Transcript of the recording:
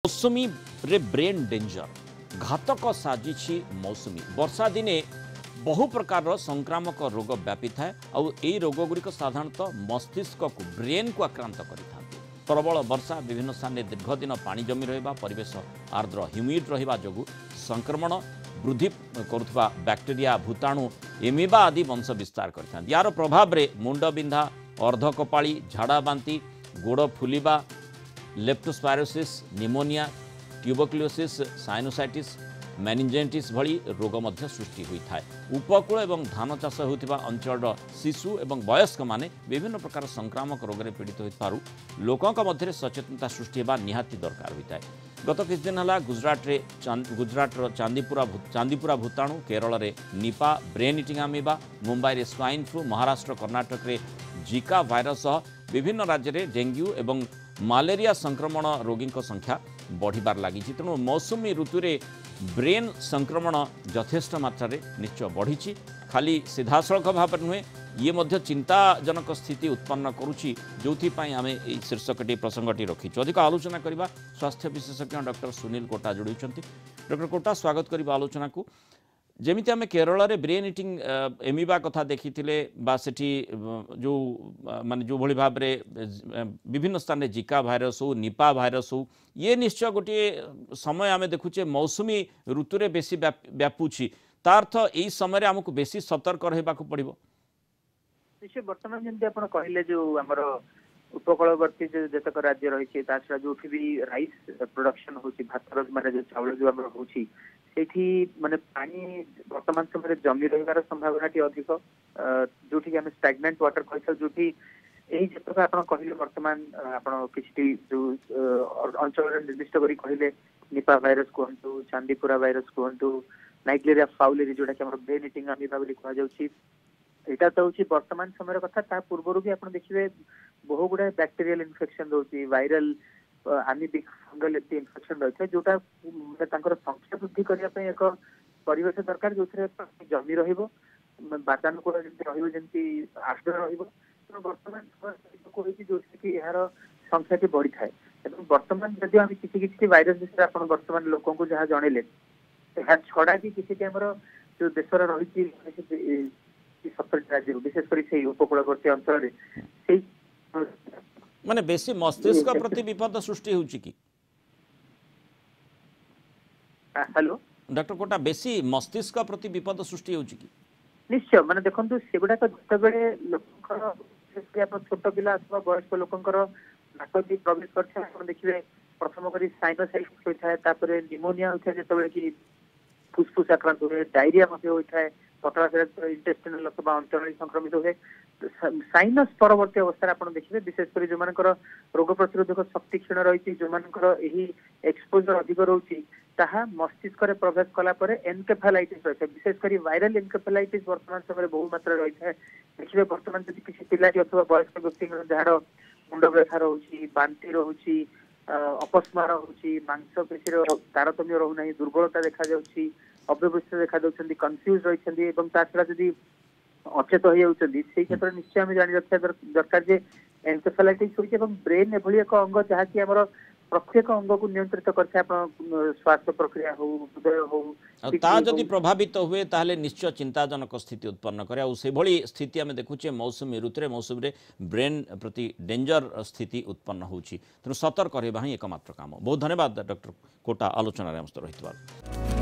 मौसुमी रे brain danger घातक साजिछि मौसुमी वर्षा दिने बहु प्रकार संक्रामक रोग व्यापी थाए और यही रोगगुड़िक साधारणतः मस्तिष्क को ब्रेन को आक्रांत करिथाନ୍ତି। प्रबल वर्षा विभिन्न स्थान में दीर्घ दिन पानी जमी रहिबा परिवेश आर्द्र ह्यूमिड रहिबा जोगु संक्रमण वृद्धि करुवा बैक्टेरिया भूताणु एमिबा आदि वंश विस्तार करिथाନ୍ତି। यार प्रभाव रे मुंड बिंधा अर्धकपाळी झाड़ा बांती गोड़ फुलिबा leptospirosis pneumonia tuberculosis sinusitis meningitis भली रोग मध्य सृष्टि होता है। उपकूल एवं धान चाष होता अंचल शिशु एवं वयस्क माने विभिन्न प्रकार संक्रामक रोग में पीड़ित होइथारु लोकों मध्य सचेतनता सृष्टि होगा निहाती दरकार होता है। गत किछ दिन है गुजरातर चांदीपुरा भूताणु केरल में Nipah brain eating amoeba Mumbai में स्वाइन फ्लू महाराष्ट्र कर्नाटक में जिका भाइरस विभिन्न राज्य में डेंगू एवं मलेरिया संक्रमण रोगी संख्या बढ़िबार लगी। तेणु मौसुमी ऋतु में ब्रेन संक्रमण यथेष्ट मात्रा निश्चय बढ़ी खाली सीधासख भाव नुहे ये मध्य चिंताजनक स्थिति उत्पन्न करुच्ची जो आम शीर्षकटी प्रसंगटी रखीचु। अधिक आलोचना करने स्वास्थ्य विशेषज्ञ डॉक्टर सुनील कोटा जोड़ी। डॉक्टर कोटा स्वागत करवा आलोचना को। जमीती आम केरल में ब्रेन इटिंग एमिबा कथा देखी सेठी जो माने जो भली भाव विभिन्न स्थान में जिका भाइरस हो निपा भाइरस हो ये निश्चय गोटे समय आम देखुचे मौसुमी ऋतु रे बेसी व्यापुची तार्थ यही समय आमको बेसी सतर्क रहा पड़ो। निश्चय बर्तमान जमी आप कहले जो आम उपकूलवर्ती जो जतक राज्य रही जो भी राइस प्रोडक्शन होची भातर माने जो चावल जो आम होची सेठी माने पानी वर्तमान समय जमी रहिबार संभावना अधिक जो आम स्टैग्नेंट वाटर कही जो यही जतक आप कहले वर्तमान आप किसी जो अंचल निर्दिष्ट करी कहले निपा भाइरस कहतु चांदीपुरा भाइरस कहतु नाइग्लेरिया फाउलेरी जोटा कि ब्रेन इटिंग अमीबा बोली कह जाउछि एटा तो होछि वर्तमान समय कथा। ता पूर्व भी आप देखिए बहु गुड़ा बैक्टेरियल इन्फेक्शन रोची वायरल आमिबिक फंगल इन्फेक्शन रही है जोटा संख्या वृद्धि करने एक परिवेश दरकार जो जमी रतानुकूल जमी आश्रय रर्तमान जो कि यार संख्या टी बढ़ी थाए बर्तमान जदि आम किसी वायरस विषय आप बर्तमान लोक जहाँ जनइले छड़ा भी किसी आम जो देश रही 70 राज्य विशेषकर से उपकूलवर्ती अंचल माने बेसी मस्तिष्क प्रति विपद सृष्टि होची कि हेलो डॉक्टर कोटा बेसी मस्तिष्क प्रति विपद सृष्टि होची कि निश्चय माने देखंतु सेगुडा जतबेले लोकंकर छोट पिला अथवा वयस्क लोकंकर नाक भी प्रवेश करछे आपण देखिबे प्रथम करी साइनोसाइटिस होता है तापर निमोनिया होता है जतबेले कि फुसफुस आक्रांत हुए डायरिया मध्य होता है पतला इंटेस्टिनल अथवा अंतरणी संक्रमित हुए साइनस परवर्ती अवस्था आप देखिए विशेषकर जो मान रोग प्रतिरोधक शक्ति क्षीण रही जो यही एक्सपोजर अधिक रोचे मस्तिष्क में प्रवेश कलापर एनकेफेलाइटिस रही है विशेषकर वायरल एनकेफेलाइटिस वर्तमान समय बहु मात्रा रही है। देखिए बर्तमान जब किसी पिला अथवा वयस्क व्यक्ति जार मुंड व्यथा रोचे बांति रोचे अपस्मा रोचे मांसपेशी तारतम्य रोना दुर्बलता देखा जाऊँगी अव्यवस्था देखा दौरान कन्फ्यूज रही छड़ा जदि अचेत होती क्षेत्र निश्चय आम जानी रखा दरकार जे एनकेफेलाइटिस होती ब्रेन एभली एक अंग जहाँकि आम प्रत्येक अंग को नियंत्रित करते श्वास प्रक्रिया हो हृदय हो जदि प्रभावित हुए ताहले निश्चय चिंताजनक स्थिति उत्पन्न करे और से भली स्थिति आम देखुचे मौसुमी ऋतु मौसुमी ब्रेन प्रति डेंजर स्थिति उत्पन्न होची तेणु सतर्क रहा ही एकमात्र काम। बहुत धन्यवाद डॉक्टर कोटा आलोचना रही।